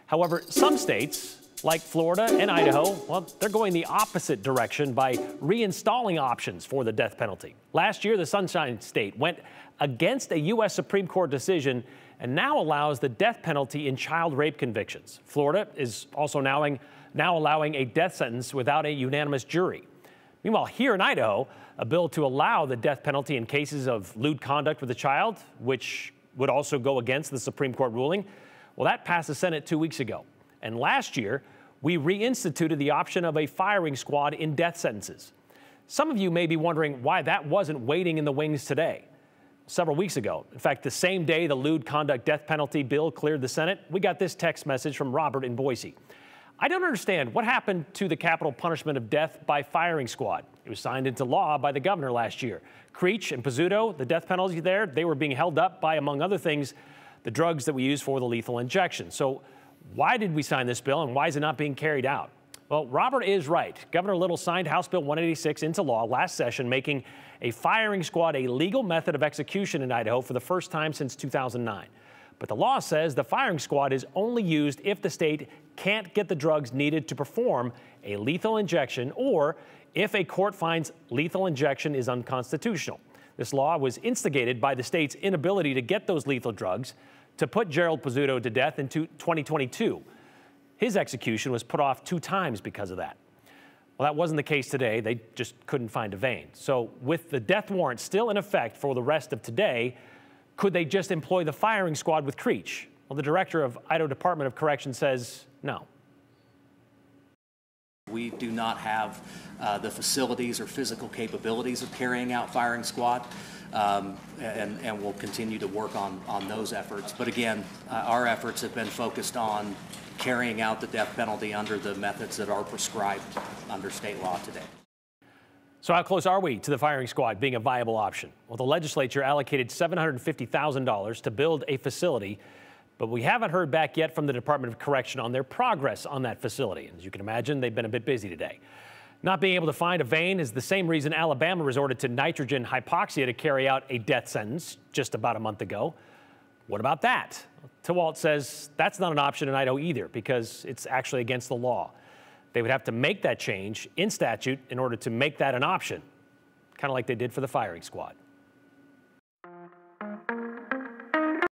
However, some states, like Florida and Idaho, well, they're going the opposite direction by reinstalling options for the death penalty. Last year, the Sunshine State went against a U.S. Supreme Court decision and now allows the death penalty in child rape convictions. Florida is also now allowing a death sentence without a unanimous jury. Meanwhile, here in Idaho, a bill to allow the death penalty in cases of lewd conduct with a child, which would also go against the Supreme Court ruling, well, that passed the Senate 2 weeks ago. And last year, we reinstituted the option of a firing squad in death sentences. Some of you may be wondering why that wasn't waiting in the wings today. Several weeks ago, in fact, the same day the lewd conduct death penalty bill cleared the Senate, we got this text message from Robert in Boise. I don't understand what happened to the capital punishment of death by firing squad. It was signed into law by the governor last year. Creech and Pizzuto, the death penalty there, they were being held up by, among other things, the drugs that we use for the lethal injection. So why did we sign this bill and why is it not being carried out? Well, Robert is right. Governor Little signed House Bill 186 into law last session, making a firing squad a legal method of execution in Idaho for the first time since 2009. But the law says the firing squad is only used if the state can't get the drugs needed to perform a lethal injection or if a court finds lethal injection is unconstitutional. This law was instigated by the state's inability to get those lethal drugs to put Gerald Pizzuto to death in 2022. His execution was put off 2 times because of that. Well, that wasn't the case today. They just couldn't find a vein. So with the death warrant still in effect for the rest of today, could they just employ the firing squad with Creech? Well, the director of Idaho Department of Correction says no. We do not have the facilities or physical capabilities of carrying out firing squad, and we'll continue to work on those efforts. But again, our efforts have been focused on carrying out the death penalty under the methods that are prescribed under state law today. So how close are we to the firing squad being a viable option? Well, the legislature allocated $750,000 to build a facility, but we haven't heard back yet from the Department of Correction on their progress on that facility. And as you can imagine, they've been a bit busy today. Not being able to find a vein is the same reason Alabama resorted to nitrogen hypoxia to carry out a death sentence just about a month ago. What about that? Tewalt says that's not an option in Idaho either because it's actually against the law. They would have to make that change in statute in order to make that an option, kind of like they did for the firing squad.